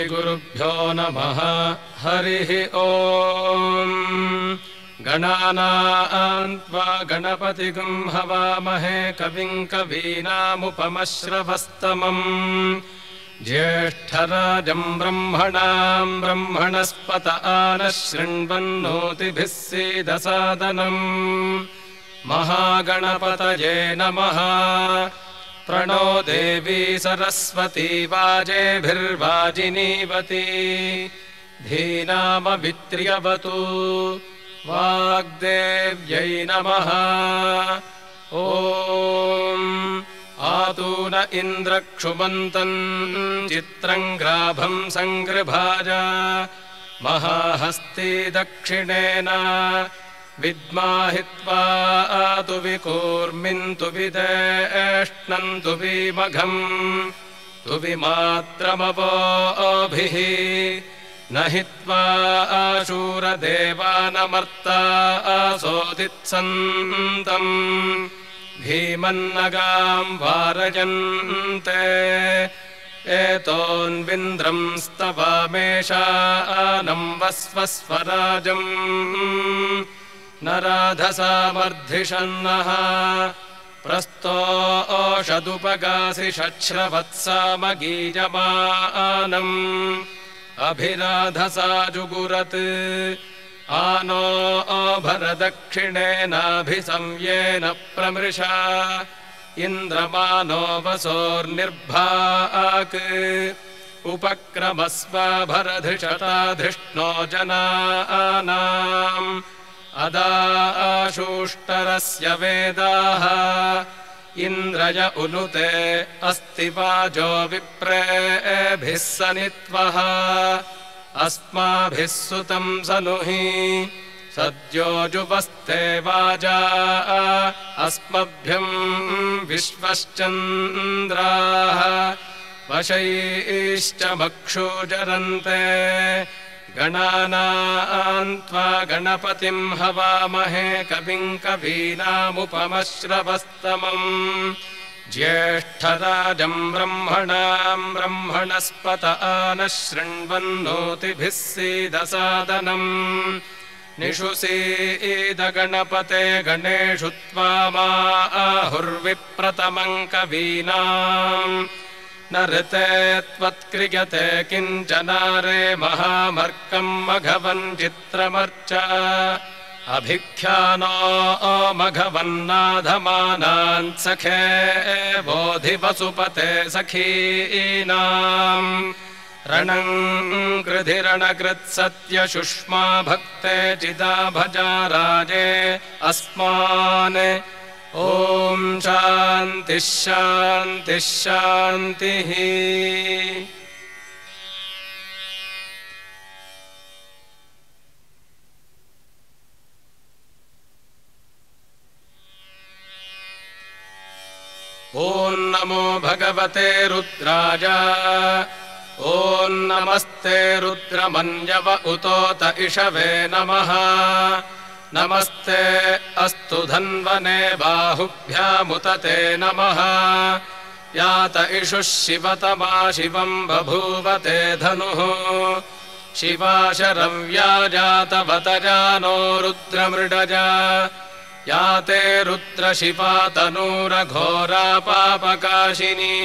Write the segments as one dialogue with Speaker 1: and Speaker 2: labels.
Speaker 1: श्रीगुरुभ्यो नमः। हरिः ओम्। गणानां त्वा गणपतिगं हवामहे कविं कवीनामुपमश्रवस्तमम् ज्येष्ठराजं ब्रह्मणां ब्रह्मणस्पत आनः शृण्वन्नोतिभिः सीदसादनम् महागणपतये नमः। प्रणो देवी सरस्वती वाजेभिर्वाजिनीवती धीनामवित्र्यवतु वाग्देव्यै नमः। ॐ आतून इन्द्रक्षुमन्तम् चित्रम् ग्राभं सङ्गृभाज महाहस्ती दक्षिणेन विद्माहित्वा आतु विकूर्मिन्तु विदेष्णन्तु विमघम् तु विमात्रमवोभिः न हित्वा आशूरदेवानमर्ता आसोदित्सन्तम् भीमन्नगाम् वारयन्ते एतोन्विन्द्रम् स्तवामेषानं वस्वस्वराजम् न राधसामर्धिषन्नः प्रस्तोषदुपगासि शश्रवत्सामगीयमानम् अभिराधसा जुगुरत् आनो भरदक्षिणेनाभिसंयेन प्रमृषा इन्द्रमानो वसोर्निर्भाक् उपक्रमस्व भरधृषताधिष्णो जनानाम् अदाशूष्टरस्य वेदाः इन्द्रय उनुते अस्ति वाजो विप्रेभिः सनित्वः अस्माभिः सुतं सनुहि सद्यो जुवस्ते वाजा अस्मभ्यं विश्वश्चन्द्राः वशैश्च मक्षूजरन्ते गणानां त्वा गणपतिं हवामहे कविं कवीनामुपमश्रवस्तमम् ज्येष्ठराजं ब्रह्मणां ब्रह्मणस्पत आनः शृण्वन्नोतिभिः सीदसादनम् निषुसीदगणपते गणेषु त्वा आहुर्विप्रतमं कवीनाम् न ऋते त्वत्क्रियते किञ्चनारे महामर्कम् मघवन् चित्रमर्च अभिख्यानो मघवन्नाधमानान् सखे बोधिवसुपते सखीनाम् रणम् कृधिरणकृत्सत्यशुष्मा भक्ते चिदा भजा राजे अस्मान् ॐ शान्तिः शान्तिः शान्तिः। ॐ नमो भगवते रुद्राय ॐ नमस्ते रुद्रमन्यव उतोत इषवे नमः। नमस्ते अस्तु धन्वने बाहुभ्यामुत ते नमः। यात इषुः शिवतमा शिवं बभूव ते धनुः शिवाशरव्या जातवतजानो रुद्रमृडजा याते रुद्रशिवा तनूरघोरा पापकाशिनी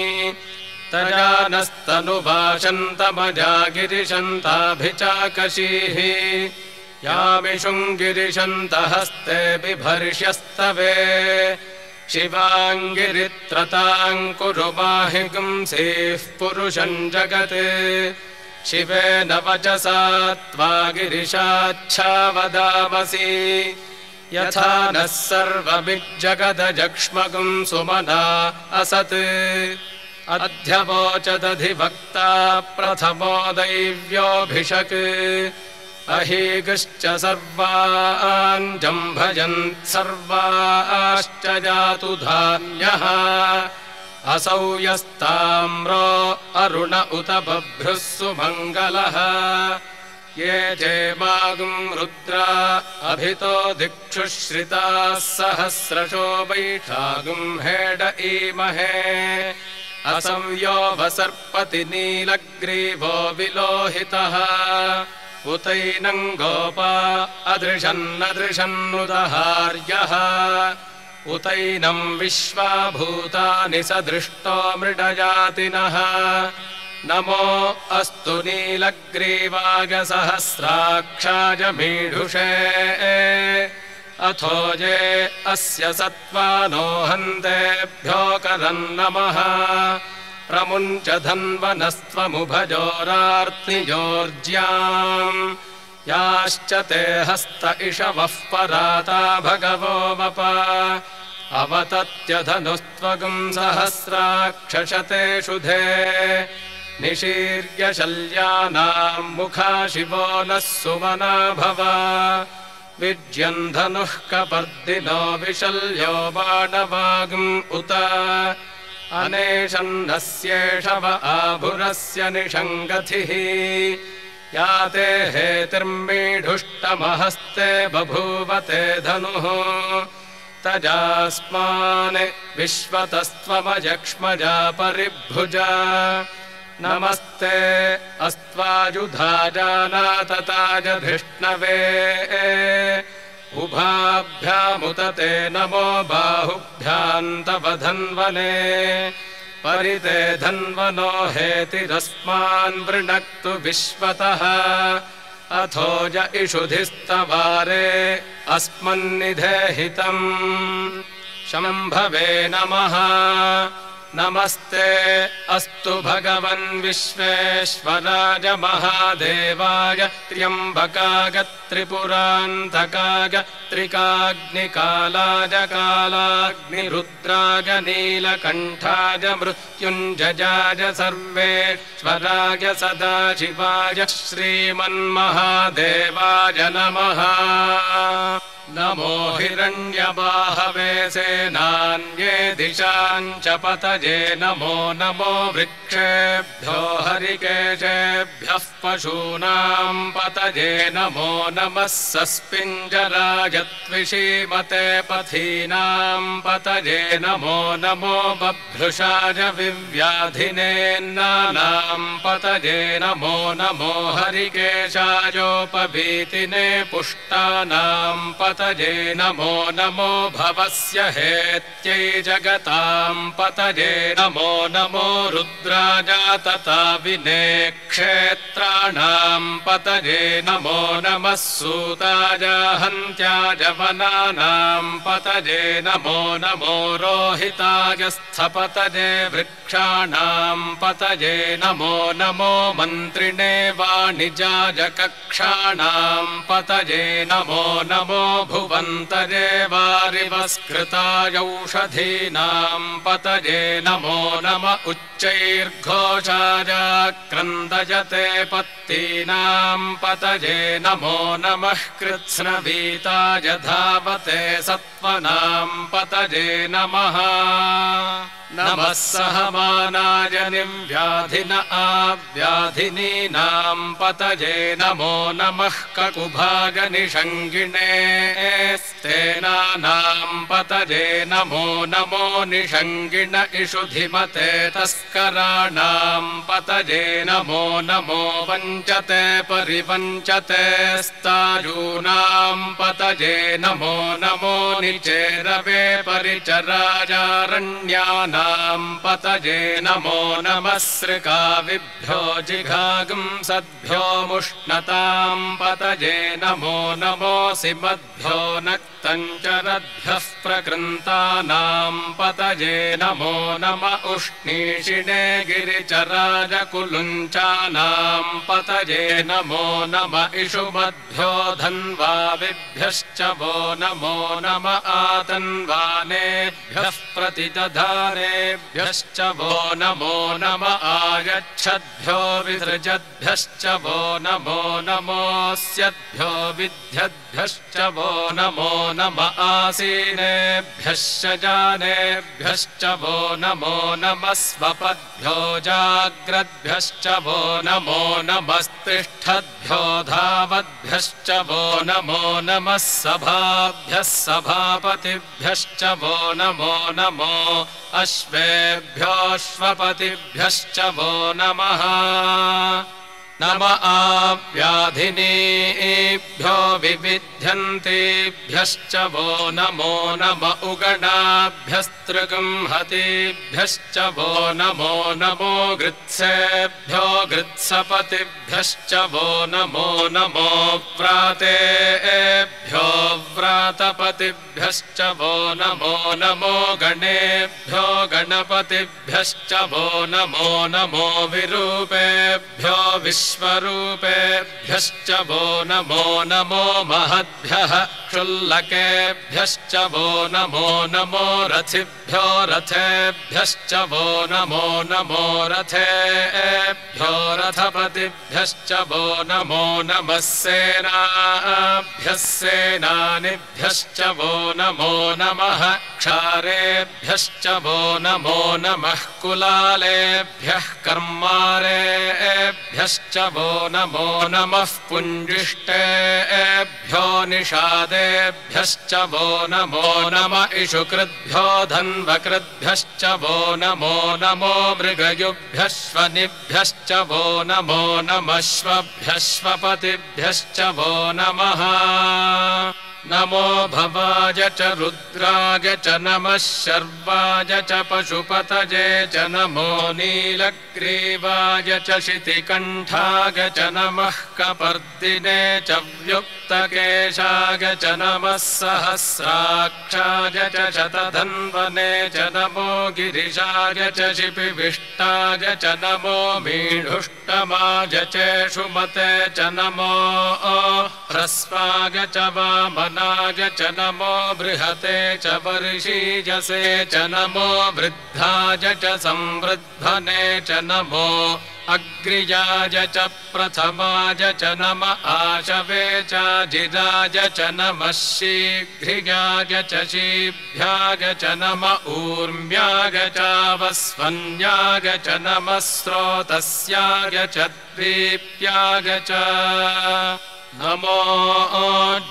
Speaker 1: तजानस्तनुभाषन्तमजा गिरिशन्ताभिचाकशीः यामिषुङ्गिरिशन्तहस्ते बिभर्ष्यस्तवे शिवाङ्गिरित्रताङ्कुरु माहि गुंसीः पुरुषं जगत् शिवेन वचसा त्वा गिरिशाच्छावदामसि यथा नः सर्वमिज्जगदजक्ष्मगुं सुमना असत् अध्यवोचदधिवक्ता प्रथमो दैव्योऽभिषक् अहीगश्च सर्वान् जम्भयन् सर्वाश्च जातु धान्यः असौ यस्ताम्रो अरुण उत बभ्रुः सुमङ्गलः ये जेमागुं रुद्रा अभितो दिक्षुश्रिताः सहस्रशो वैठागुं हेड ईमहे असंयो वसर्पति नीलग्रीवो विलोहितः उतैनं गोपा अदृशन्नदृशन्नुदहार्यः उतैनं विश्वाभूतानि सदृष्टो मृडजातिनः नमो अस्तु नीलग्रीवाय सहस्राक्षाय मीढुषे अथोजे अस्य सत्त्वानो हन्तेभ्यो करन् नमः प्रमुञ्च धन्वनस्त्वमुभजोरार्तिजोर्ज्याम् याश्च ते हस्त इषवः पराता भगवो वप अवतत्यधनुस्त्वगुं सहस्राक्षशते शुधे निशीर्य शल्यानां मुखा शिवो नः सुमना भव विज्यन् धनुः कपर्दिनो विशल्यो बाणवागुम् उत अनेशन्नस्येषव आभुरस्य निषङ्गथिः याते हेतिर्मीढुष्टमहस्ते बभूवते धनुः तजास्मान् विश्वतस्त्वमजक्ष्मजा परिभुजा नमस्ते अस्त्वाजुधाजानातताजधिष्णवे उभाभ्यामुतते नमो बाहुभ्यान्तव धन्वने परिते धन्वनो हेतिरस्मान् वृणक्तु विश्वतः अथोज इषुधिस्तवारे अस्मन्निधेहितम् शम्भवे नमः नमस्ते अस्तु भगवन् विश्वेश्वराय महादेवाय त्र्यम्बकाय त्रिपुरान्तकाय त्रिकाग्निकालाय कालाग्निरुद्राय नीलकण्ठाय मृत्युञ्जयाय सर्वेश्वराय सदाशिवाय श्रीमन्महादेवाय नमः नमो हिरण्यबाहवे सेनान्ये दिशां च पतये नमो नमो वृक्षेभ्यो हरिकेशेभ्यः पशूनां पतये नमो नमः सस्पिञ्जराय त्विषीमते पथीनां पतये नमो नमो बभ्रुषाय विव्याधिनेन्नानां पतये नमो नमो हरिकेशायोपवीतिने पुष्टानां पतये नमो नमो भवस्य हेत्यै जगतां पतये नमो नमो रुद्राजातताविने क्षेत्राणां पतये नमो नमः सूताय हन्त्याय वनानां पतये नमो नमो रोहिताय स्थपतये वृक्षाणां पतये नमो नमो मन्त्रिणे वाणिजाय कक्षाणां पतये नमो नमो भुवन्तये वारिवस्कृतायौषधीनां पतये नमो नम उच्चैर्घोषाय क्रन्दयते पत्तीनां पतये नमो नमः कृत्स्नवीताय धावते सत्त्वनां पतये नमः नमः सहमानाय निव्याधिन आव्याधिनीनां पतये नमो नमः ककुभाय निषङ्गिणे स्तेनानां पतये नमो नमो निषङ्गिण इषुधिमते तस्कराणां पतये नमो नमो वञ्चते परिवञ्चते स्तायूनां पतये नमो नमो निचेरवे परिचराजारण्यानां पतये नमो नमः सृकाविभ्यो जिघागुंसद्भ्यो मुष्णतां पतये नमो नमोऽसि मद्भ्यो नक्तञ्चरद्भ्यः प्रकृन्तानां पतये नमो नम उष्णीषिणे गिरिचराजकुलुञ्चानां पतये नमो नम इषुमद्भ्यो धन्वाविभ्यश्च वो नमो नम आतन्वानेभ्यः प्रतिदधानेभ्यश्च वो नमो नम आयच्छद्भ्यो विसृजद्भ्यश्च वो नमो नमोऽस्यद्भ्यो विद्यद्भ्यश्च वो नमो नम आसीनेभ्यश्च जानेभ्यश्च वो नमो नमः स्वपद्भ्यो जाग्रद्भ्यश्च वो नमो नमस्तिष्ठद्भ्यो धावद्भ्यश्च वो नमो नमः सभाभ्यः सभापतिभ्यश्च वो नमो नमो नमो अश्वेभ्योऽश्वपतिभ्यश्च वो नमः नम आव्याधिनीभ्यो विविध्यन्तेभ्यश्च वो नमो नम उगणाभ्यस्त्रिगंहतेभ्यश्च वो नमो नमो गृत्सेभ्यो गृत्सपतिभ्यश्च वो नमो नमो व्रातेभ्यो व्रातपतिभ्यश्च वो नमो नमो गणेभ्यो गणपतिभ्यश्च वो नमो नमो विरूपेभ्यो विश्वरूपेभ्यश्च वो नमो नमो महद्भ्यः क्षुल्लकेभ्यश्च वो नमो नमो रथिभ्यो रथेभ्यश्च वो नमो नमो रथेभ्यो रथपतिभ्यश्च वो नमो नमः सेनाभ्यः सेनानिभ्यश्च वो नमो नमः क्षारेभ्यश्च वो नमो नमः कुलालेभ्यः कर्मारेभ्यश्च वो नमो नमः पुञ्जिष्टेभ्यो निषादेभ्यश्च वो नमो नम इषुकृद्भ्यो धन्वकृद्भ्यश्च वो नमो नमो मृगयुभ्यश्वनिभ्यश्च वो नमो नमश्वभ्यश्वपतिभ्यश्च वो नमः नमो भवाय च रुद्राय च नमः शर्वाय च पशुपतये च नमो नीलग्रीवाय च शितिकण्ठाय च नमः कपर्दिने च व्युक्तकेशाय च नमः सहस्राक्षाय च शतधन्वने च नमो गिरिशाय च शिपिविष्टाय च नमो मीढुष्टमाय चेषुमते च नमो ह्रस्वाय च वामनाय च नमो बृहते च वर्षीयसे च नमो वृद्धाय च संवृद्धने च नमो अग्रियाय च प्रथमाय च नम आशवे च जिराय च नमः शीघ्रियाय च शीभ्याय च नम ऊर्म्याय च वस्वन्याय च नमः स्रोतस्याय च द्वीप्याय च नमो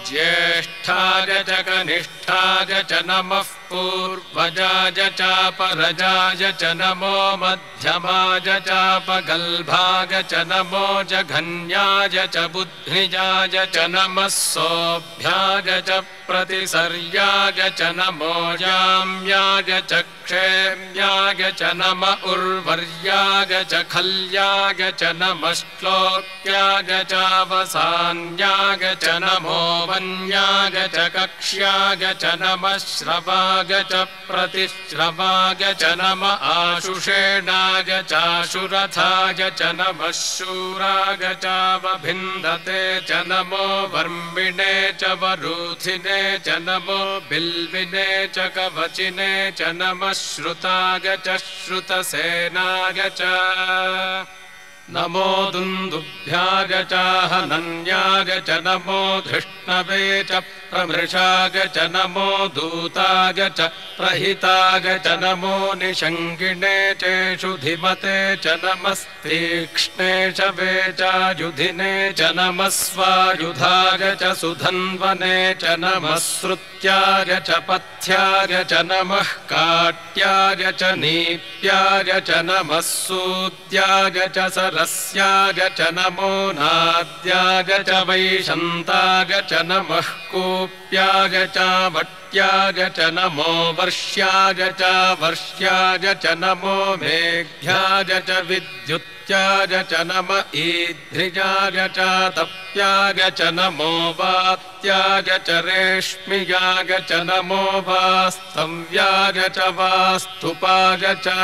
Speaker 1: ज्येष्ठाय च कनिष्ठाय च नमः पूर्वजाय च परजाय च नमो मध्यमाय च पगल्भाय च नमो जघन्याय च बुद्धिजाय च नमः सोऽभ्याय च प्रतिसर्याय च नमो याम्याय च क्षेम्याय च नम उर्वर्याय च खल्याय च नमः श्लोक्याय च वसान्याय च नमो वन्याय च कक्ष्याय च नमः श्रवाय च प्रतिश्रवाय च नम आशुषेणाय चाशुरथाय च नमः शूराय चावभिन्दते च नमो वर्मिणे च वरूथिने च नमो बिल्विने च कवचिने च नमः श्रुताय च श्रुतसेनाय च नमो दुन्दुभ्याय च हनन्याय च नमो धृष्णवे च प्रमृषाय च नमो दूताय च प्रहिताय च नमो निषङ्गिणे चेषुधिमते च नमस्तीक्ष्णे शवे च युधिने च नमः स्वायुधाय च सुधन्वने च नमः श्रुत्याय च पथ्याय च नमः काट्याय च नीप्याय च नमः सूद्याय च सरस्याय च नमो नाद्याय च वैशन्ताय च नमः कूप्याय च वट्याय च नमो वर्ष्याय च वर्ष्याय च नमो मेघ्याय च विद्युत्याय च नम ईध्रियाय च तप्याय च नमो वात्याय च रेश्मियाय च नमो वास्तव्याय च वास्तुपाय च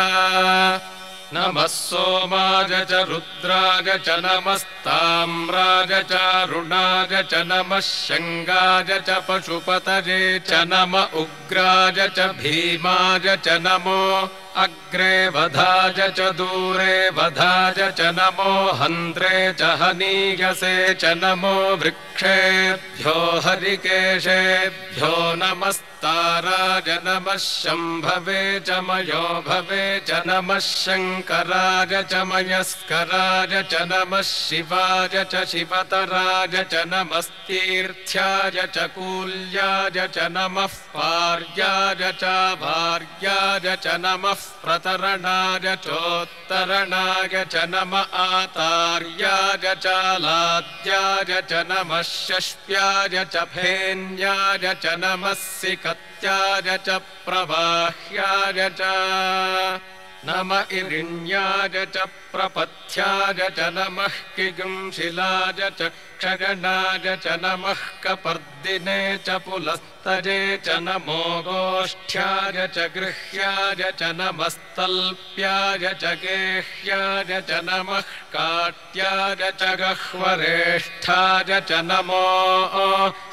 Speaker 1: नमः सोमाय च रुद्राय च नमस्ताम्राय च रुणाय च नमः शङ्गाय च पशुपतये च नम उग्राय च भीमाय च नमो अग्रे वधाज च दूरे वधाज च नमो हन्त्रे च हनीयसे च नमो वृक्षेभ्यो हरिकेशेभ्यो नमस्ताराज नमः शम्भवे च मयो भवे च नमः शङ्कराज च मयस्कराज च नमः शिवाज च शिवतराज च नमस्तीर्थ्याज च कूल्याज च नमः पार्याज च भार्याज च नमः प्रतरणाय चोत्तरणाय च नम आतार्याय च लाद्याय च नमः शष्प्याय च फेन्याय च नमः सिकत्याय च प्रवाह्याय च नम इरिण्याय च प्रपथ्याय च नमः किगुंशिलाय च क्षगणाय च नमः कपर्दिने च पुलस्तजे च नमो गोष्ठ्याय च गृह्याय च नमस्तल्प्याय च गेह्याय च नमः काट्याय च गह्वरेष्ठाय च नमो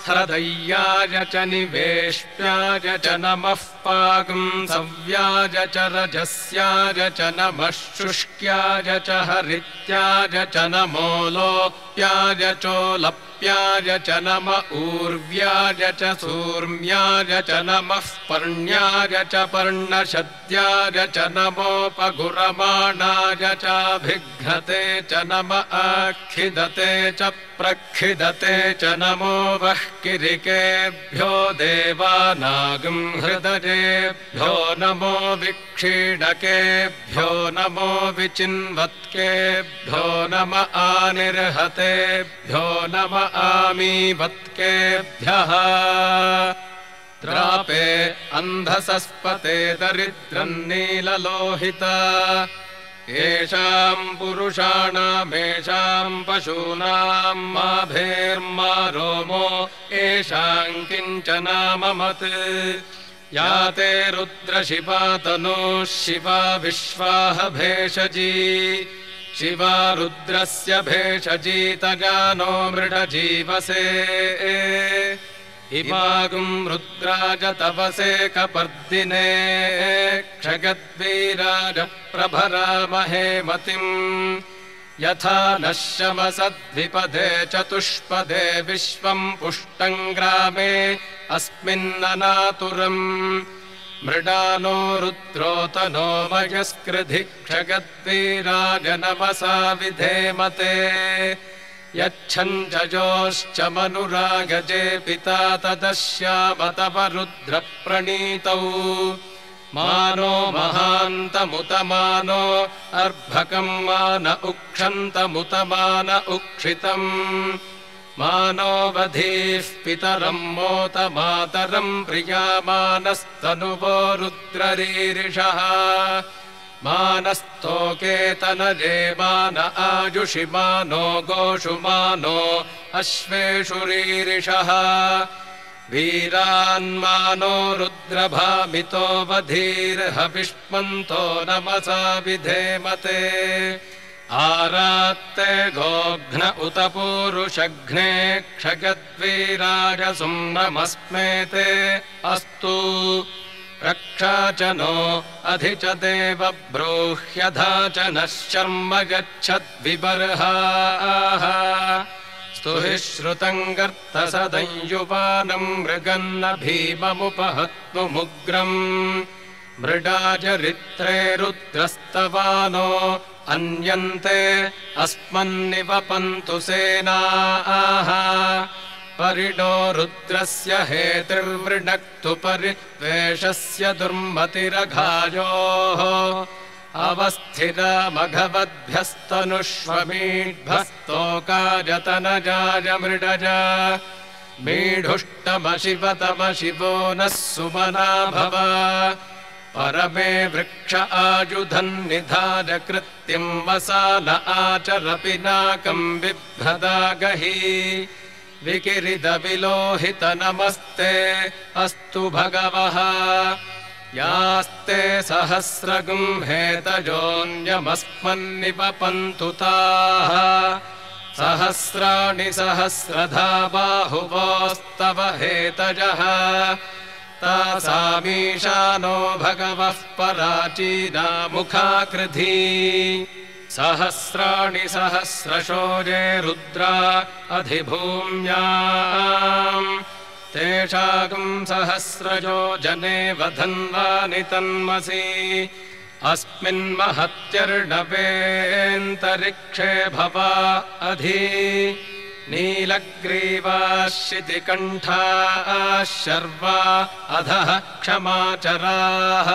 Speaker 1: हृदय्याय च निवेश्याय च नमः पागुंसव्याय च रजस्याय च नमः शुष्क्याय च हरित्याय च नमो लोप्याय चोलप्याय च नम ऊर्व्याय च सूर्म्याय च नमः पर्ण्याय च पर्णशद्याय च नमोपगुरमाणाय चाभिघ्नते च नम आखिदते च प्रखिदते च नमो वह्किरिकेभ्यो देवानागं हृदयेभ्यो नमो विक्षीणकेभ्यो नमो विचिन्वत्केभ्यो नम आनिर्हतेभ्यो नम आमीवत्केभ्यः द्रापे अन्धसस्पते दरिद्रन्नीललोहिता येषाम् पुरुषाणामेषाम् पशूनाम् माभेर्मा रोमो येषाम् किञ्चनाममत् या ते रुद्रशिवा तनूः शिवा विश्वाह भेषजी शिवा रुद्रस्य भेषजीतगानो मृडजीवसे इमागुम् रुद्राज तपसे कपर्दिने क्षगद्वीराज प्रभरामहे मतिम् यथा नः शमसद्विपदे चतुष्पदे विश्वम् पुष्टम् ग्रामे अस्मिन्ननातुरम् मृडानो रुद्रोतनो मयस्कृधि क्षगद्वीराज नमसा विधेमते यच्छञ्जयोश्च मनुरागजे पिता तदश्याम तव रुद्रप्रणीतौ मानो महान्तमुतमानो अर्भकम् मान उक्षन्तमुतमान उक्षितम् मानो वधीः पितरम् मोत मातरम् प्रियामानस्तनुवो रुद्ररीरिषः मानस्तोकेतनजे मान आयुषि मानो गोषु मानो अश्वेषु रीरिषः वीरान्मानो रुद्रभामितो वधीर्हविष्मन्तो नमसा विधेमते आरात्ते गोघ्न उत पूरुषघ्ने क्षगद्वीराजसुं नमस्मेते अस्तु रक्षा च नो अधि च देव ब्रूह्यधा च नः शर्म गच्छद्विबर्हाः स्तुहि श्रुतम् गर्तसदंयुवानम् मृगन्न भीममुपहत्नुमुग्रम् मृडाचरित्रे रुद्रस्तवानो अन्यन्ते अस्मन्निवपन्तु सेनाः परिणो रुद्रस्य हेतिर्वृणक्तु परिद्वेषस्य दुर्मतिरघायोः अवस्थिरा मघवद्भ्यस्तनुष्वमीढ्भस्तोकाजतनजाय मृडज मीढुष्टमशिवतमशिवो नः सुमना भव परमे वृक्ष आयुधन्निधाय कृत्यम् वसान आचर पिनाकम् बिभ्रदागहि विकिरितविलोहित नमस्ते अस्तु भगवः यास्ते सहस्रगुंहेतजोऽन्यमस्मन्निपपन्तु ताः सहस्राणि सहस्रधा बाहुवोस्तव हेतजः तासामीशानो भगवः पराचीनामुखाकृधी सहस्राणि सहस्रशो ये रुद्रा अधिभूम्याम् तेषां सहस्रयो जने वधन्वानि तन्मसि अस्मिन्महत्यर्णवेऽन्तरिक्षे भवा अधि नीलग्रीवाः शितिकण्ठाः शर्वा अधः क्षमाचराः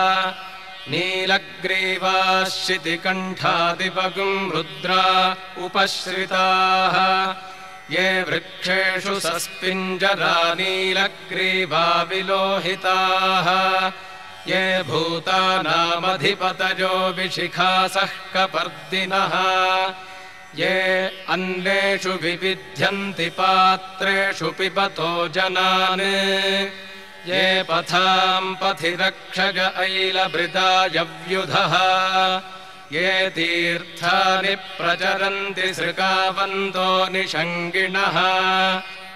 Speaker 1: नीलग्रीवाः शितिकण्ठादिपगुं रुद्रा उपश्रिताः ये वृक्षेषु सस्पिञ्जरा नीलग्रीवा विलोहिताः ये भूतानामधिपतयो विशिखासः कपर्दिनः ये अन्नेषु विविध्यन्ति पात्रेषु पिबतो जनान् ये पथां पथि रक्षग ऐलभृदायव्युधः ये तीर्थानि प्रचरन्ति सृकावन्तो निषङ्गिणः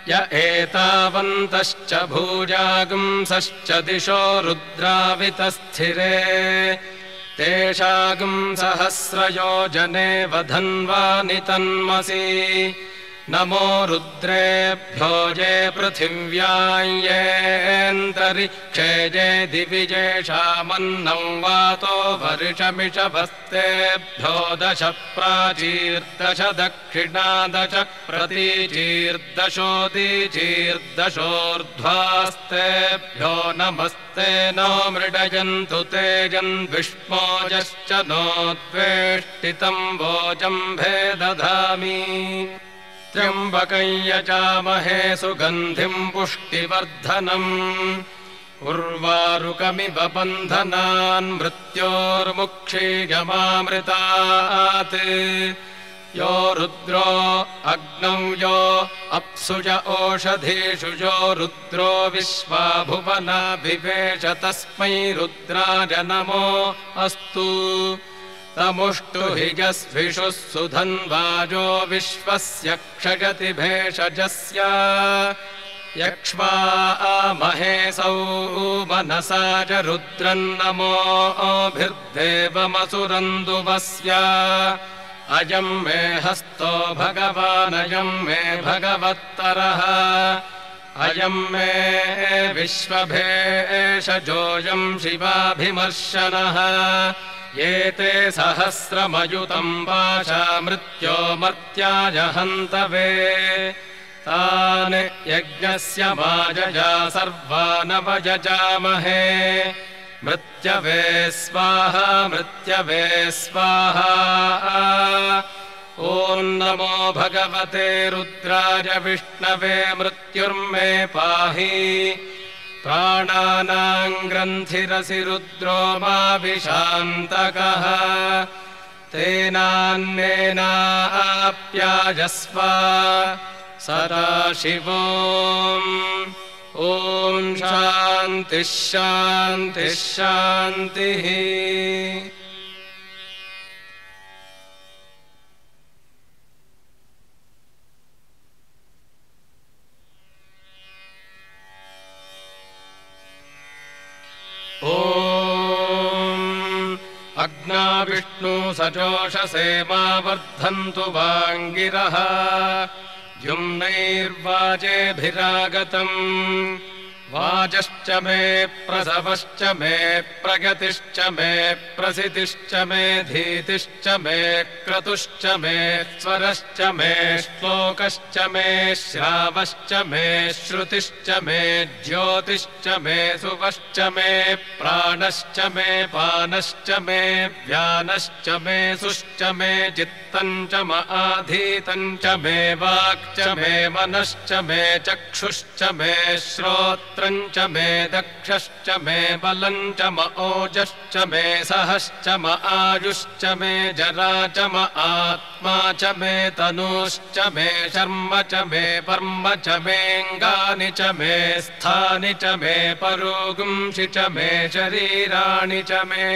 Speaker 1: य एतावन्तश्च भूजागुंसश्च दिशो रुद्रावितस्थिरे तेषां सहस्रयो जने वधन्वानि तन्मसि नमो रुद्रेभ्यो ये पृथिव्यां येऽन्तरिक्षे ये दिवि येषामन्नं वातो वर्षमिषभस्तेभ्यो दश प्राचीर्दश दक्षिणादश प्रतीचीर्दशोदीचीर्दशोर्ध्वास्तेभ्यो नमस्ते नो मृडयन्तु तेजन्विष्मोजश्च नो द्वेष्टितं वोजम्भे दधामि त्र्यम्बकं यजामहे सुगन्धिं पुष्टिवर्धनम् उर्वारुकमिव बन्धनान् मृत्योर्मुक्षीयमामृतात् यो रुद्रो अग्नौ यो अप्सुज ओषधीषु यो रुद्रो विश्वा भुवना विवेश तस्मै रुद्राय नमो अस्तु तमुष्टु हि यस्विषुः सुधन्वाजो विश्वस्य क्षयति भेषजस्य यक्ष्वामहेसौ मनसा च रुद्रन्नमोभिर्देवमसुरन्दुवस्य अयं मे हस्तो भगवानयं मे भगवत्तरः अयं मे विश्वभेषजोऽयं शिवाभिमर्शनः एते सहस्रमयुतं वाचा मृत्यो मर्त्याय हन्तवे तान् यज्ञस्य माजया सर्वानवयजामहे मृत्यवे स्वाहा मृत्यवे स्वाहा ॐ नमो भगवते रुद्राय विष्णवे मृत्युर्मे पाहि प्राणानां ग्रन्थिरसि रुद्रो मा विशान्तकः तेनान्नेनाप्यायस्व सदा शिवोम् ॐ शान्तिः शान्तिः शान्तिः ॐ अग्ना विष्णु सजोषसे मा वर्धन्तु वाङ्गिरः युम्नैर्वाजेभिरागतम् वाजश्च मे प्रसवश्च मे प्रगतिश्च मे प्रसिद्धिश्च मे धीतिश्च मे क्रतुश्च मे स्वरश्च मे श्लोकश्च मे श्रावश्च मे श्रुतिश्च मे ज्योतिश्च मे सुवश्च मे प्राणश्च मे पानश्च मे व्यानश्च मे सुश्च मे चित्तञ्च म आधीतञ्च मे वाक्च मे मनश्च मे चक्षुश्च मे श्रोत्रञ्च मे दक्षश्च मे बलञ्च म ओजश्च मे सहश्च म आयुश्च मे जरा च म आत्मा च मे तनुश्च मे शर्म च मे पर्म च मेऽङ्गानि च मे स्थानि च मे परोगुंसि च मे शरीराणि च मे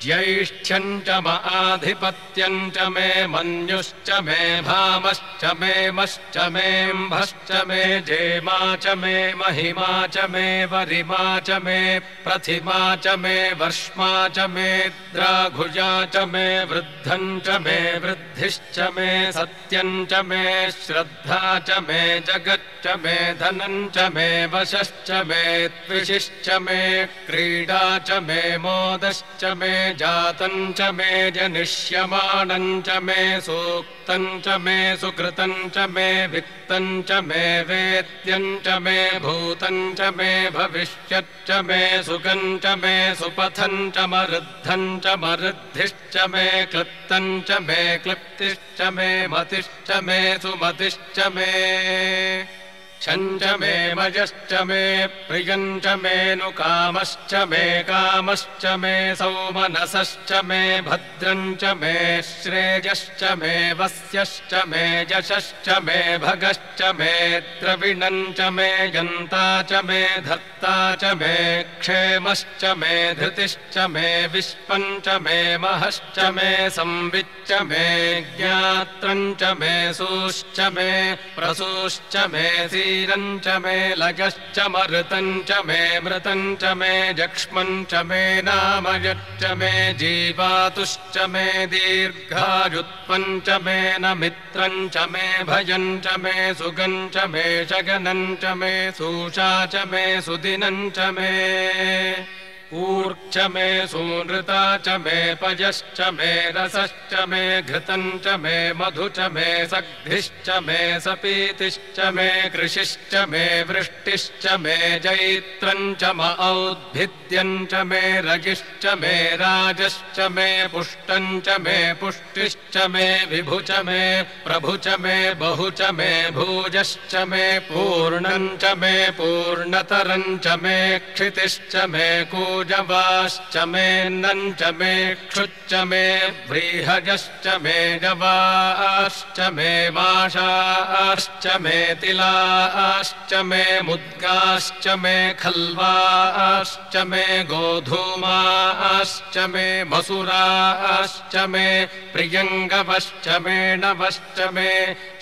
Speaker 1: ज्यैष्ठ्यम् च आधिपत्यम् च मे मन्युश्च मे भामश्च मे मश्च मेऽम्भश्च मे जेमा च मे महिमा च मे वरिमा च मे प्रथिमा च मे वर्ष्मा च मे द्राघुजा च मे वृद्धम् च मे वृद्धिश्च मे सत्यम् च मे श्रद्धा च मे जगच्च मे धनम् च मे वशश्च मे त्विषिश्च मे क्रीडा च मे मोदश्च मे जातम् च मे जनिष्यमाणम् च मे सूक्तम् च मे सुकृतम् च मे वित्तम् च मे वेद्यम् च मे भूतम् च मे भविष्यच्च मे सुखम् च मे सुपथम् च मरुद्धम् च मरुद्धिश्च मे क्लृप्तम् च मे क्लिप्तिश्च मे मतिश्च मे सुमतिश्च मे क्षम् च मे मजश्च मे प्रियम् च मे नुकामश्च मे कामश्च मे सौमनसश्च मे भद्रम् च मे श्रेयश्च मे वस्यश्च मे यशश्च मे भगश्च मे द्रविणम् च मे यन्ता च मे धर्ता च मे क्षेमश्च मे धृतिश्च मे विश्वम् च मे महश्च मे संविच्च मे ज्ञात्रम् च मे सूश्च मे प्रसूश्च मे ीरम् च मे लजश्च मरुतम् च मे मृतम् च मे जक्ष्मम् च मे नामयच्च मे जीवातुश्च मे दीर्घायुत्वम् च मे न मित्रम् च मे भयम् च मे सुगम् च मे शगनम् च मे सूषा च मे सुदिनम् च मे ऊर्च मे सूनृता च मे पयश्च मे रसश्च मे घृतम् च मे मधु च मे सग्धिश्च मे सपीतिश्च मे कृषिश्च मे वृष्टिश्च मे जैत्रम् च म औद्भिद्यम् च मे रगिश्च मे राजश्च मे पुष्टम् च मे पुष्टिश्च मे विभु च मे प्रभु च मे बहु च मे भूजश्च मे पूर्णम् च मे पूर्णतरम् च मे क्षितिश्च मे जवाश्च मे नम् च मे क्षुच्च मे व्रीहजश्च मे जवाश्च मे माषाश्च मे तिलाश्च मे मुद्गाश्च मे खल्वाश्च मे गोधूमाश्च मे मसुराश्च मे प्रियङ्गवश्च मे नवश्च मे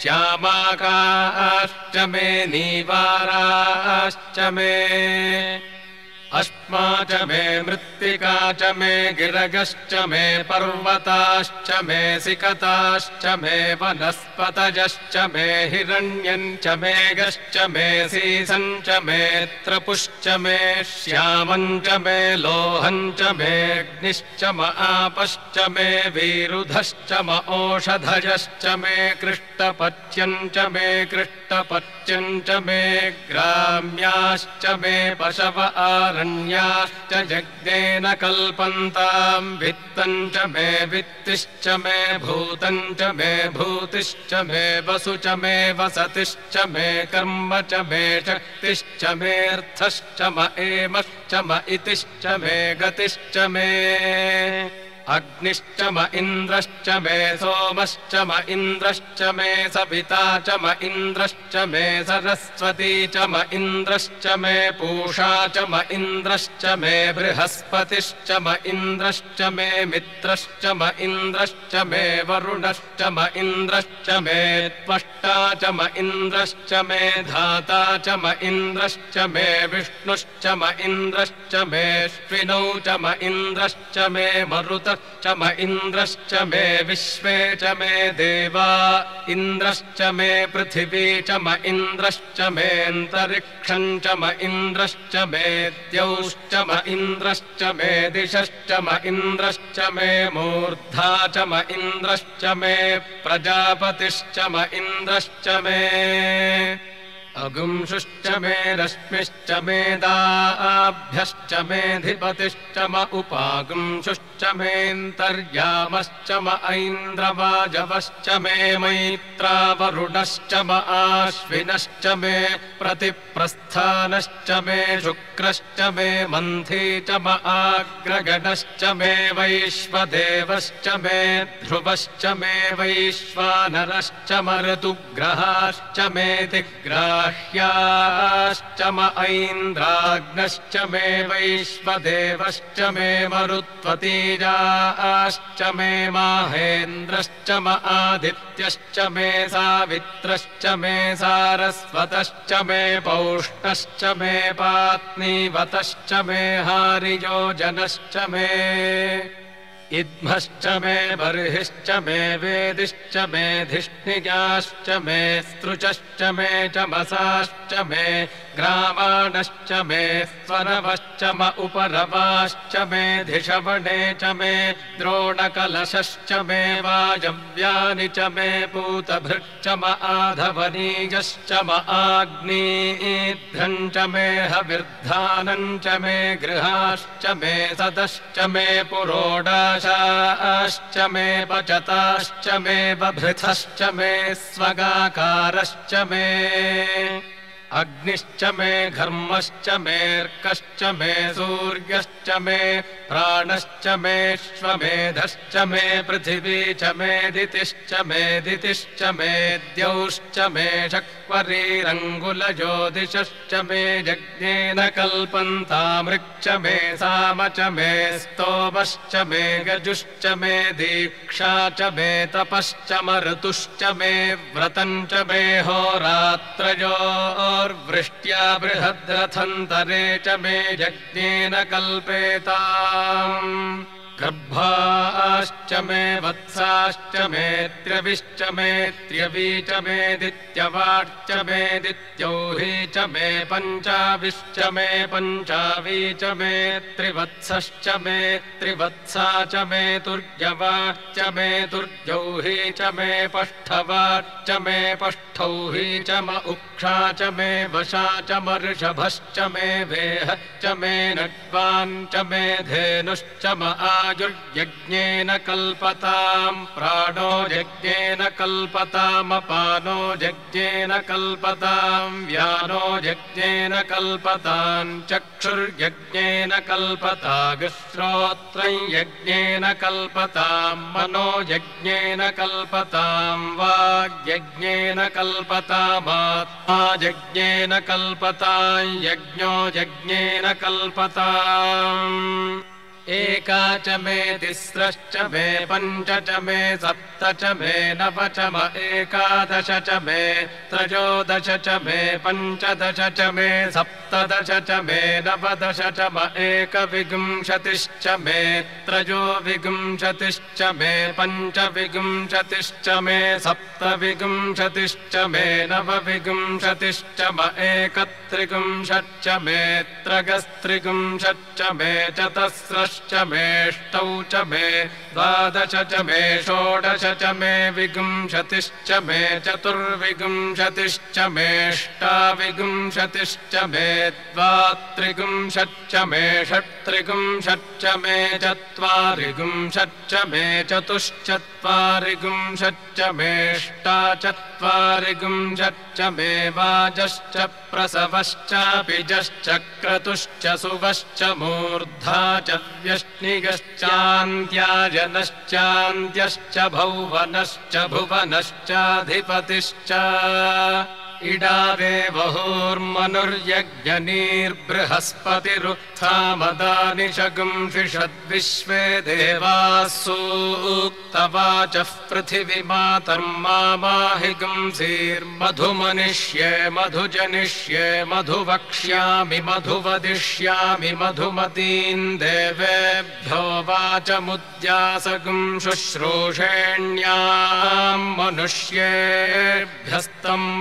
Speaker 1: श्यामाकाश्च मे नीवाराश्च मे अस्मा च मे मृत्तिका च मे गिरगश्च मे पर्वताश्च मे सिकताश्च मे वनस्पतयश्च मे हिरण्यम् च मे गश्च मे सीसम् च मे त्रपुश्च मे श्यामम् च मे लोहम् च मे अग्निश्च म आपश्च मे वीरुधश्च म ओषधयश्च मे कृष्टपच्यम् च मे कृष्टपच्यम् च मे ग्राम्याश्च मे पशव न्याश्च जज्ञेन कल्पन्ताम् वित्तम् च मे वित्तिश्च मे भूतम् च मे भूतिश्च मे वसु च मे वसतिश्च मे कर्म च मे शक्तिश्च मेऽर्थश्च म एमश्च म इतिश्च मे गतिश्च मे अग्निश्च म इन्द्रश्च मे सोमश्च म इन्द्रश्च मे सविता च म इन्द्रश्च मे सरस्वती च म इन्द्रश्च मे पूषा च म इन्द्रश्च मे बृहस्पतिश्च म इन्द्रश्च मे मित्रश्च म इन्द्रश्च मे वरुणश्च म इन्द्रश्च मे त्वष्टा च म इन्द्रश्च मे धाता च म इन्द्रश्च मे विष्णुश्च म इन्द्रश्च मे श्विनौ च म इन्द्रश्च मे मरुतः च म इन्द्रश्च मे विश्वे च मे देवा इन्द्रश्च मे पृथिवी च म इन्द्रश्च मेऽन्तरिक्षम् च म इन्द्रश्च मे द्यौश्च म इन्द्रश्च मे दिशश्च म इन्द्रश्च मे मूर्धा च म इन्द्रश्च मे प्रजापतिश्च म इन्द्रश्च मे अगुंशुश्च मे रश्मिश्च मेदाभ्यश्च मेऽधिपतिश्च म उपागुंशुश्च मेऽन्तर्यामश्च म ऐन्द्रवाजवश्च मे मैत्रावरुणश्च म आश्विनश्च मे प्रतिप्रस्थानश्च मे शुक्रश्च मे मन्थी च म आग्रगणश्च मे वैश्वदेवश्च मे ध्रुवश्च मे वैश्वानरश्च म ऋतुग्रहाश्च मे तिग्राः गाह्याश्च म ऐन्द्राग्नश्च मे वैश्वदेवश्च मे मरुत्वतीजाश्च मे माहेन्द्रश्च म आदित्यश्च मे सावित्रश्च मे सारस्वतश्च मे पौष्णश्च मे पात्नीवतश्च मे हारियोजनश्च मे इद्मश्च मे बर्हिश्च मे वेदिश्च मे धिष्णिजाश्च मे स्त्रुचश्च मे चमसाश्च मे ग्रामाणश्च मे स्वरवश्च म उपरवाश्च मे धिषवणे च मे द्रोणकलशश्च मे वायव्यानि च मे पूतभृच्च म आधवनीयश्च म आग्नेध्रम् च मे हविर्धानम् च मे गृहाश्च मे सदश्च मे पुरोडाशाश्च मे पचताश्च मे बभृथश्च मे स्वगाकारश्च मे अग्निश्च मे घर्मश्च मेऽर्कश्च मे सूर्यश्च मे प्राणश्च मेऽश्वमेधश्च मे पृथिवी च मे दितिश्च मे द्यौश्च मे शक्वरीरङ्गुलज्योतिषश्च मे यज्ञेन कल्पन्तामृक्च मे साम च मे स्तोमश्च मे गजुश्च मे दीक्षा च मे तपश्च मरुतुश्च मे व्रतम् च मे होरात्रयोर्वृष्ट्या बृहद्रथन्तरे च मे यज्ञेन कल्पेताम् गर्भाश्च मे वत्साश्च मे त्र्यविश्च मे त्र्यवी च मे दित्यवाच्च मे दित्यौही च मे पञ्चाविश्च मे पञ्चावी च मे त्रिवत्सश्च मे त्रिवत्सा च मे तुर्यवाच्च मे तुर्यौही च मे पष्ठवाच्च मे पष्ठौही च म उक्षा च मे वशा च मर्षभश्च मे वेहश्च मे नड्वान् च मे धेनुश्च म आयुर्यज्ञेन कल्पताम् प्राणो यज्ञेन कल्पतामपानो यज्ञेन कल्पताम् व्यानो यज्ञेन कल्पताम् चक्षुर्यज्ञेन कल्पताग्श्रोत्रम् यज्ञेन कल्पताम् मनो यज्ञेन कल्पताम् वाग्यज्ञेन कल्पतामात्मा यज्ञेन कल्पताम् यज्ञो यज्ञेन कल्पताम् एका च मे तिस्रश्च मे पञ्च च मे सप्त च मे नव च म एकादश च मे त्रयोदश च मे पञ्चदश च मे सप्तदश च मे नवदश च म एकविंशतिश्च मे त्रयोविंशतिश्च मे पञ्चविंशतिश्च मे सप्तविंशतिश्च मे नवविंशतिश्च म एकत्रिंशच्च मे त्रयस्त्रिंशच्च मे चतस्रश्च मेष्टौ च मे द्वादश च मे षोडश च मे विंशतिश्च मे चतुर्विंशतिश्च मेष्टाविंशतिश्च मे द्वात्रिंशच्च मे षट्त्रिंशच्च मे चत्वारिंशच्च मे चतुश्चत्वारिंशच्च मेष्टाचत्वारिंशच्च मे वाजश्च प्रसवश्चापिजश्च क्रतुश्च सुवश्च मूर्धा च व्यष्णिगश्चान्त्याजनश्चान्त्यश्च भौवनश्च भुवनश्चाधिपतिश्च इडादेवहोर्मनुर्यज्ञनीर्बृहस्पतिरुत्थामदानि शगुंषिषद्विश्वे देवाः सूक्तवाचः पृथिवीमातर्मामाहिगुंसीर्मधुमनिष्ये मधुजनिष्ये मधुवक्ष्यामि मधुवदिष्यामि मधुमतीन् देवेभ्यो वाचमुद्यासगुं शुश्रूषेण्याम् मनुष्येभ्यस्तम्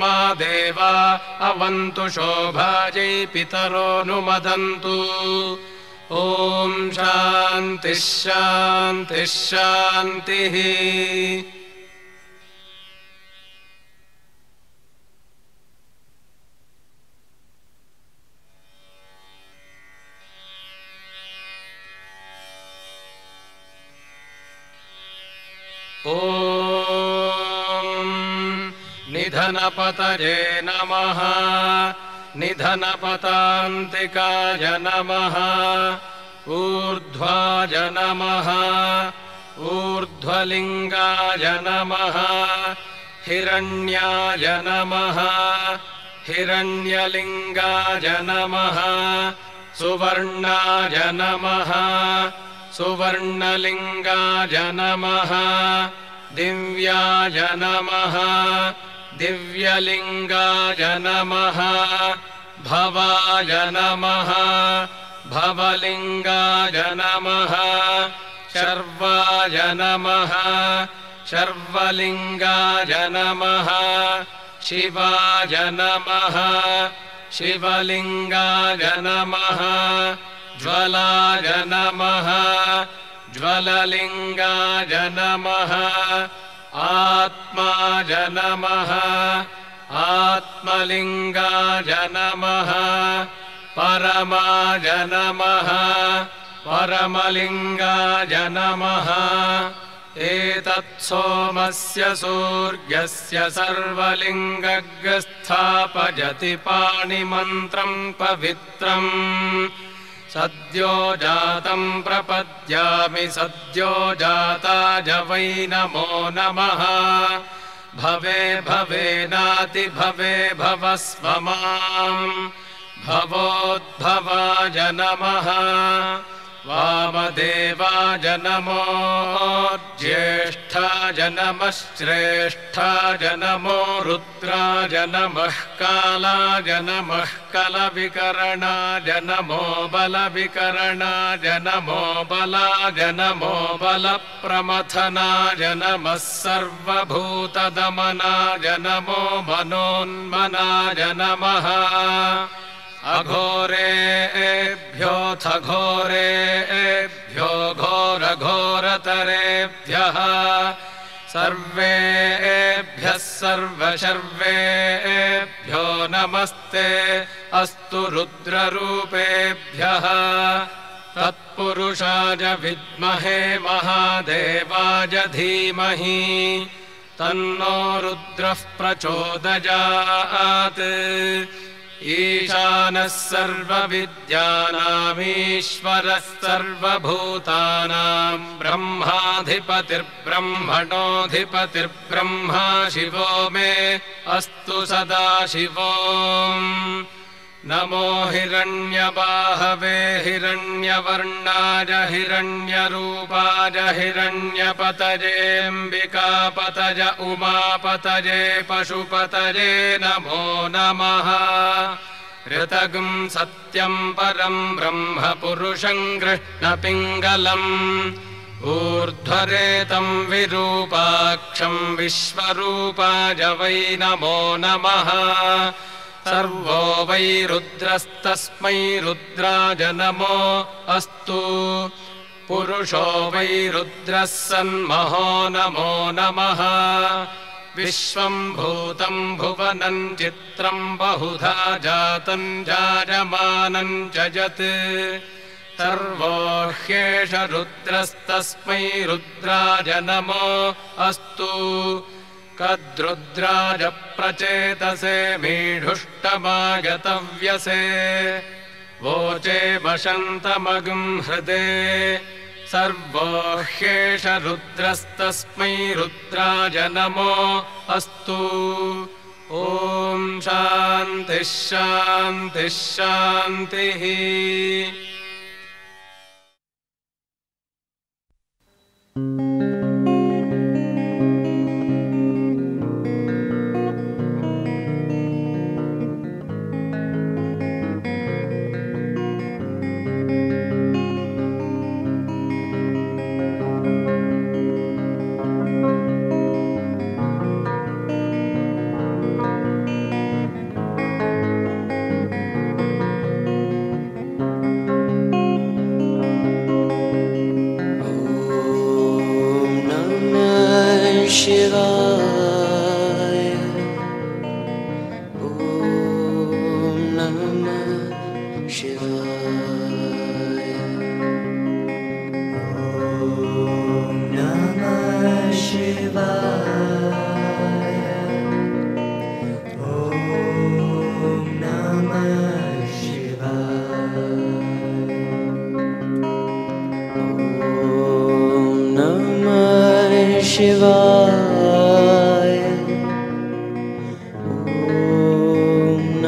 Speaker 1: मा देवा अवन्तु शोभायै पितरोऽनुमदन्तु ॐ शान्तिः शान्तिः शान्तिः निधनपतये नमः निधनपतान्तिकाय नमः ऊर्ध्वाय नमः ऊर्ध्वलिङ्गाय नमः हिरण्याय नमः हिरण्यलिङ्गाय नमः सुवर्णाय नमः सुवर्णलिङ्गाय नमः दिव्याय नमः दिव्यलिङ्गाय नमः भवाय नमः भवलिङ्गाय नमः शर्वाय नमः शर्वलिङ्गाय नमः शिवाय नमः शिवलिङ्गाय नमः ज्वलाय नमः ज्वललिङ्गाय नमः आत्माय नमः आत्मलिङ्गाय नमः परमाय नमः परमलिङ्गाय नमः एतत्सोमस्य सूर्यस्य सर्वलिङ्गस्थापयति पाणिमन्त्रम् पवित्रम् सद्यो जातं प्रपद्यामि सद्यो जाताय वै नमो नमः भवे भवेनाति भवे भवस्व माम् भवोद्भवाय नमः वामदेवाय नमो ज्येष्ठाय नमः श्रेष्ठाय नमो रुद्राय नमः कालाय नमः कलविकरणाय नमो बलविकरणाय नमो बलाय नमो बलप्रमथनाय नमः सर्वभूतदमनाय नमो मनोन्मनाय नमः अघोरेभ्योऽथ घोरेभ्यो घोरघोरतरेभ्यः सर्वेभ्यः सर्वशर्वेभ्यो नमस्ते अस्तु रुद्ररूपेभ्यः तत्पुरुषाय विद्महे महादेवाय धीमहि तन्नो रुद्रः प्रचोदयात् ईशानः सर्वविद्यानामीश्वरः सर्वभूतानां ब्रह्माधिपतिर्ब्रह्मणोऽधिपतिर्ब्रह्मा शिवो मे अस्तु सदा शिवो नमो हिरण्यबाहवे हिरण्यवर्णाय हिरण्यरूपाय हिरण्यपतयेऽम्बिकापतय उमापतये पशुपतये नमो नमः ऋतगं सत्यं परं ब्रह्म पुरुषं कृष्णपिङ्गलम् ऊर्ध्वरेतं विरूपाक्षं विश्वरूपाय वै नमो नमः सर्वो वै रुद्रस्तस्मै रुद्राय नमो अस्तु पुरुषो वै रुद्रः सन्महो नमो नमः विश्वं भूतं भुवनं चित्रं बहुधा जातं जायमानं च यत् सर्वो ह्येष रुद्रस्तस्मै रुद्राय नमो अस्तु कद्रुद्राय प्रचेतसे मीढुष्टमागतव्यसे वोचे वशन्तमगं हृदे सर्वो ह्येष रुद्रस्तस्मै रुद्राय नमो अस्तु ॐ शान्तिः शान्तिः शान्तिः
Speaker 2: Shivaya. Om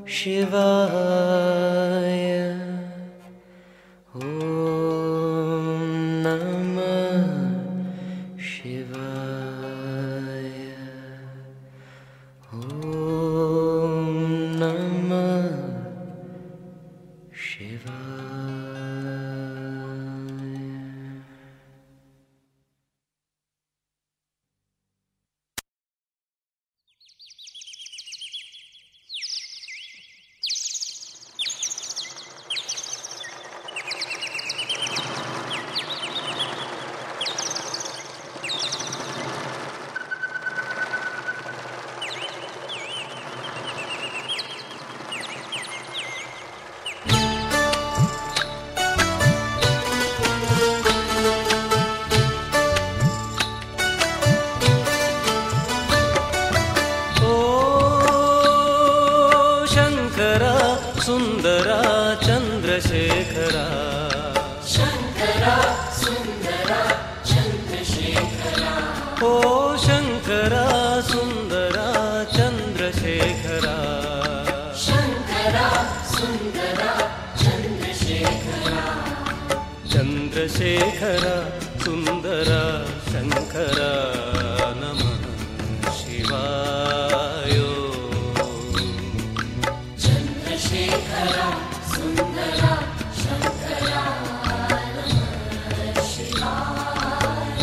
Speaker 2: ಶಿವಾಯ. ಓಂ ನಮಃ ಶಿವಾಯ. ಓಂ ನಮಃ ಶಿವಾಯ. ಸುಂದರ ಚಂದ್ರಶೇಖರ. ಶಂಕರ ಸುಂದರ ಚಂದ್ರಶೇಖರ. ಓ ಶಂಕರ ಸುಂದರ ಚಂದ್ರಶೇಖರ. ಶಂಕರ ಸುಂದರ ಚಂದ್ರಶೇಖರ. ಚಂದ್ರಶೇಖರ ಸುಂದರ ಶಂಕರ ನಮಃ ಶಿವಾಯ. ಶೇಖರ ಸುಂದರ ಶಂಕರ ನಮಃ ಶಿವಾಯ.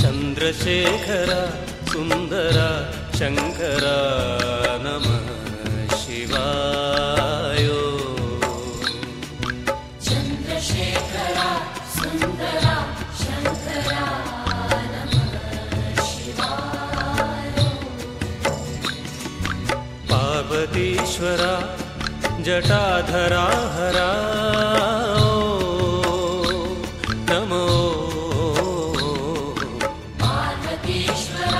Speaker 2: ಚಂದ್ರಶೇಖರ ಸುಂದರ ಶಂಕರ ನಮಃ ಶಿವಾಯ. ಚಂದ್ರಶೇಖರ ಸುಂದರ ಶಂಕರ ನಮಃ ಶಿವಾಯ. ಪಾರ್ವತೀಶ್ವರ ಜಟಾಧರಾ ಹರ ನಮೋ. ಪಾರ್ವತೀಶ್ವರ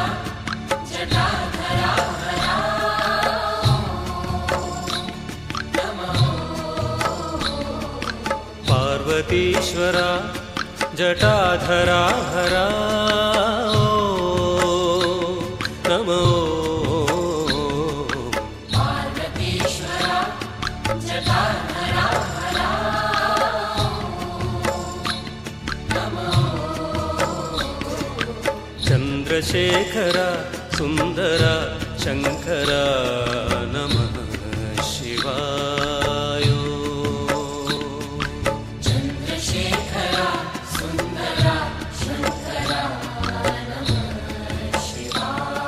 Speaker 2: ಜಟಾಧರಾ ಹರ ನಮೋ. ಪಾರ್ವತೀಶ್ವರ ಜಟಾಧರಾ ಹರ ನಮೋ. ಚಂದ್ರಶೇಖರ ಸುಂದರ ಶಂಕರ ನಮಃ ಶಿವಾಯ. ಚಂದ್ರಶೇಖರ ಸುಂದರ ಶಂಕರ ನಮಃ ಶಿವಾಯ.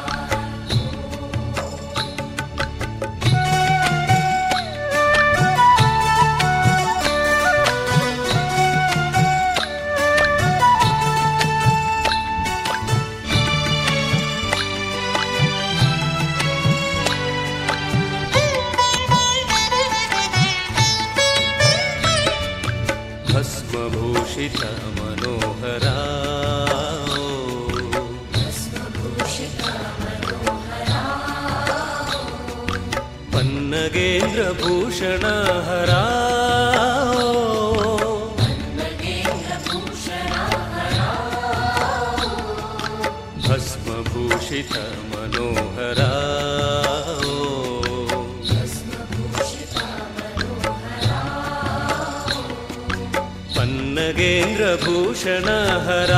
Speaker 2: ಭಸ್ಮಭೂಷಿತ ಮನೋಹರ. ಭಸ್ಮಭೂಷಿತ ಮನೋಹರ. ಪನ್ನಗೇಂದ್ರ ಭೂಷಣ ಹರ. ಪನ್ನಗೇಂದ್ರ ಭೂಷಣ ಹರ. ಭಸ್ಮಭೂಷಿತ ಮನೋಹರ. ಪನ್ನಗೇಂದ್ರ ಭೂಷಣ ಹರ.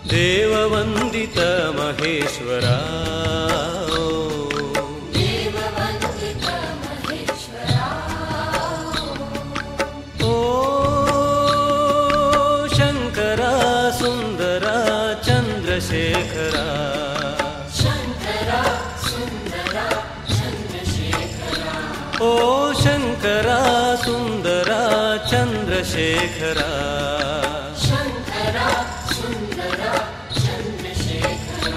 Speaker 2: ದೇವವಂದಿತ ಮಹೇಶ್ವರ. ಓ ಶಂಕರ ಸುಂದರ ಚಂದ್ರಶೇಖರ. ಓ ಶಂಕರ ಸುಂದರ ಚಂದ್ರಶೇಖರ. ಶಂಕರ ಸುಂದರ ಚಂದ್ರಶೇಖರ.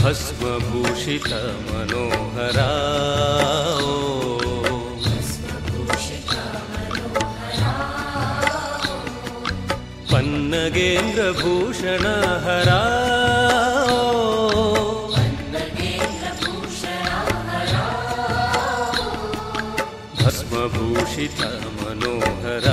Speaker 2: ಭಸ್ಮಭೂಷಿತ ಮನೋಹರ. ಪನ್ನಗೇಂದ್ರಭೂಷಣ ಹರ ಭಸ್ಮಭೂಷಿತ ಮನೋಹರ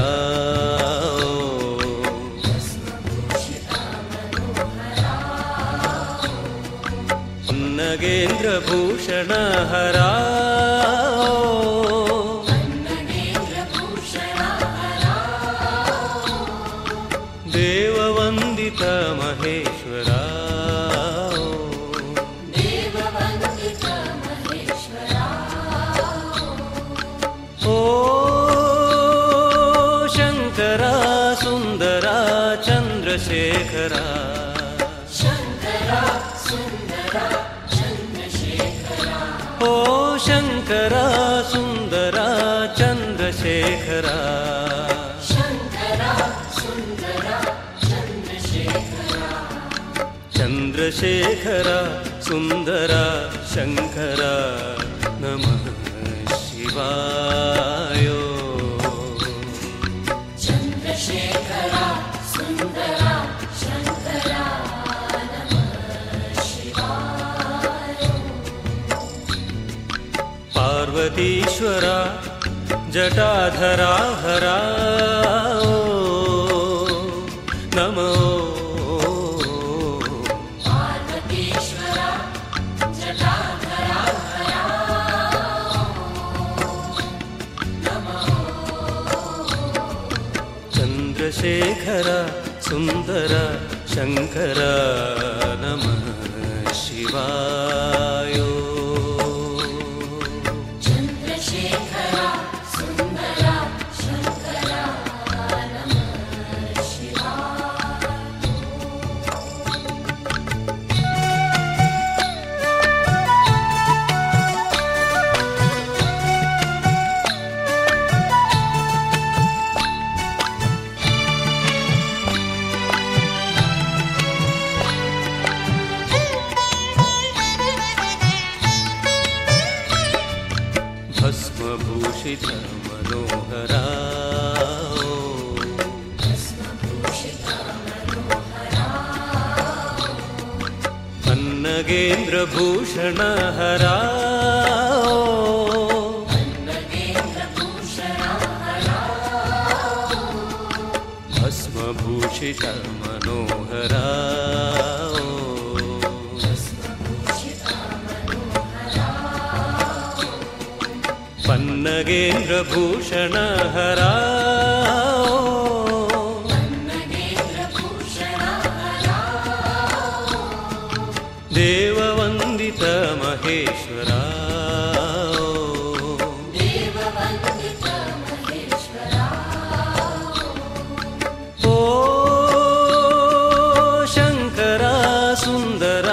Speaker 2: ಪನ್ನಗೇಂದ್ರಭೂಷಣ ಹರ ದೇವವಂದಿತ ಮಹೇಶ್ವರ ಓ ಶಂಕರ ಸುಂದರ ಚಂದ್ರಶೇಖರ ಓ ಶಂಕರ ಸುಂದರ ಚಂದ್ರಶೇಖರ ಚಂದ್ರಶೇಖರ ಸುಂದರ ಶಂಕರ ನಮಃ ಶಿವಾಯ
Speaker 3: ಚಂದ್ರಶೇಖರ ಸುಂದರ ಶಂಕರ ನಮಃ ಶಿವಾಯ
Speaker 2: ಪಾರ್ವತೀಶ್ವರ ಜಟಾಧರ ಹರ ನಮೋ ಚಂದ್ರಶೇಖರ ಸುಂದರ ಶಂಕರ ನಮಃ ಶಿವಾಯ
Speaker 3: ಚಂದ್ರಶೇಖರ ಸುಂದರ ಶಂಕರ ನಮಃ ಶಿವಾಯ
Speaker 2: ಭಸ್ಮಭೂಷಿತ ಮನೋಹರ ಪನ್ನಗೇಂದ್ರಭೂಷಣ ಹರ ಭಸ್ಮಭೂಷಿತ ಮನೋಹರ ಪನ್ನಗೇಂದ್ರಭೂಷಣ ಹರ ದೇವವಂದಿತ ಮಹೇಶ್ವರ ಓ ಶಂಕರ ಸುಂದರ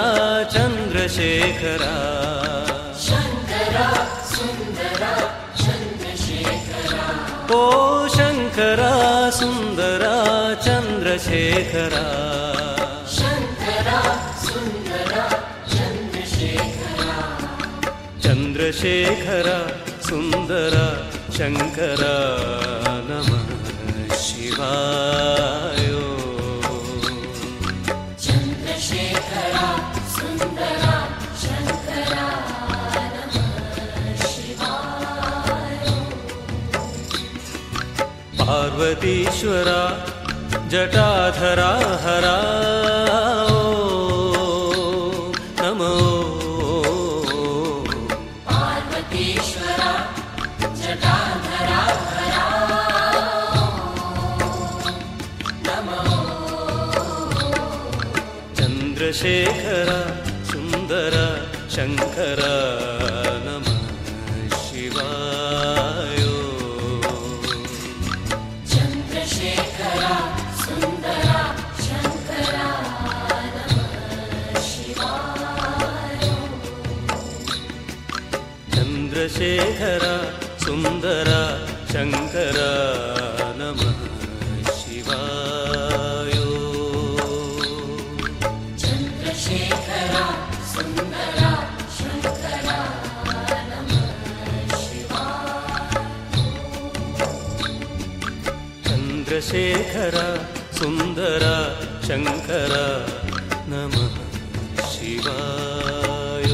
Speaker 2: ಚಂದ್ರಶೇಖರ ಓ ಶಂಕರ ಸುಂದರ ಚಂದ್ರಶೇಖರ ಚಂದ್ರಶೇಖರ ಸುಂದರ ಶಂಕರ ನಮಃ ಶಿವಾಯ
Speaker 3: ಚಂದ್ರಶೇಖರ ಸುಂದರ ಶಂಕರ ನಮಃ ಶಿವಾಯ
Speaker 2: ಪಾರ್ವತೀಶ್ವರ ಜಟಾಧರ ಹರ ನಮೋ
Speaker 3: ಪಾರ್ವತೀಶ್ವರ ಜಟಾಧರ ಹರ ನಮೋ
Speaker 2: ಚಂದ್ರಶೇಖರ ಸುಂದರ ಶಂಕರ ನಮಃ ಶಿವಾಯ
Speaker 3: ಚಂದ್ರಶೇಖರ ಸುಂದರ ಶಂಕರ ನಮಃ ಶಿವಾಯ
Speaker 2: ಚಂದ್ರಶೇಖರ ಸುಂದರ ಶಂಕರ ನಮಃ ಶಿವಾಯ
Speaker 3: ಚಂದ್ರಶೇಖರ ಸುಂದರ ಶಂಕರ ನಮಃ ಶಿವಾಯ
Speaker 2: ಚಂದ್ರಶೇಖರ ಸುಂದರ ಶಂಕರ ನಮಃ ಶಿವಾಯ.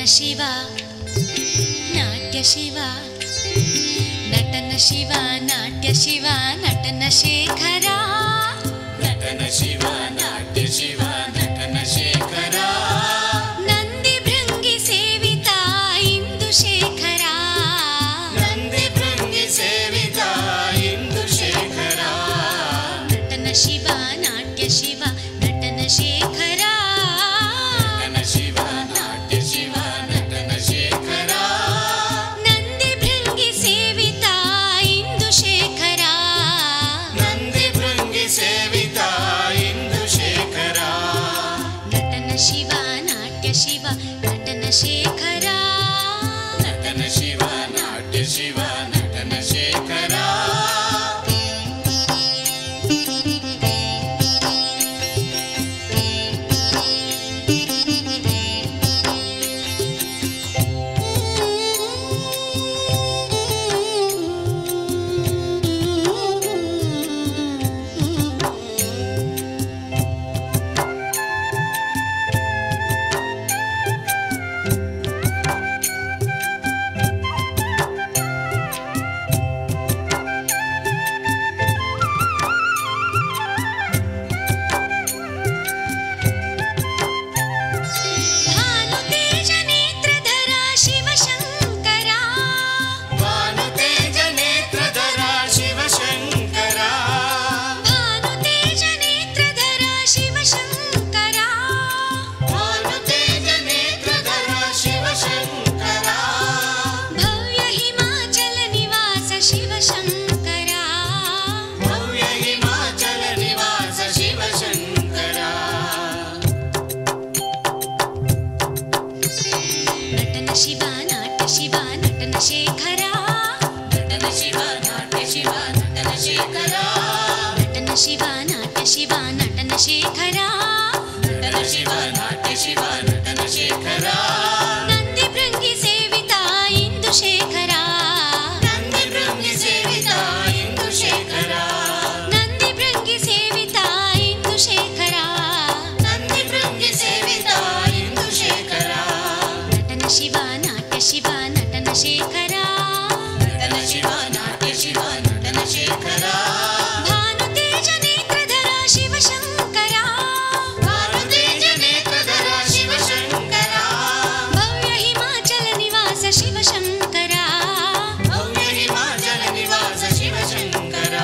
Speaker 3: ಶಿವ ನಾಟ್ಯ ಶಿವ ನಟನ ಶಿವ ನಾಟ್ಯ ಶಿವ ನಟನ ಶೇಖರ ನಟನ ಶಿವ ನಾಟ್ಯ ಶಿವ ನಟನ ಶೇಖರ ನಂದಿ ಭೃಂಗಿ ಸೇವಿತ ಇಂದು ಶೇಖರ ನಂದಿ ಭೃಂಗಿ ಸೇವಿತ ಇಂದು ಶೇಖರ ನಟನ ಶಿವ ನಾಟ್ಯ ಶಿವ ನಟನ ಶೇಖರ ಶಿವ ನಾಟ್ಯ ಶಿವ ನಟನ ಶೇಖರ ನಟನ ಶಿವ ನಾಟ್ಯ ಶಿವ ನಟನ ಶೇಖರ ಶಿವ ನಾಟ್ಯ ಶಿವ ನಟನ ಶೇಖರ ನಟನ ಶಿವ ನಾಟ್ಯ ಶಿವ ನಟನ ಶೇಖರ ನಂದಿ ಭೃಂಗಿ ಸೇವಿತ ಇಂದು ಶೇಖರ ನಂದಿ ಭೃಂಗಿ ಸೇವಿತ ಇಂದು ಶೇಖರ ನಂದಿ ಭೃಂಗಿ ಸೇವಿತ ಇಂದು ಶೇಖರ ನಂದಿ ಭೃಂಗಿ ಸೇವಿತ ಇಂದು ಶೇಖರ ನಟನ ಶಿವ ನಾಟ್ಯ ಶಿವ ನಟನ ಶೇಖರ ನಟನ ಶಿವ ನಾಟ್ಯ ಶಿವ ನಟನ ಶೇಖರ ಶಿವಶಂಕರ ಭಾರತೇಜ ನೇತ್ರಧರ ಶಿವಶಂಕರ ಭವ್ಯ ಹಿಮಾಚಲ ನಿವಾಸ ಶಿವಶಂಕರ ಭವ್ಯ ಹಿಮಾಚಲ ನಿವಾಸ ಶಿವಶಂಕರ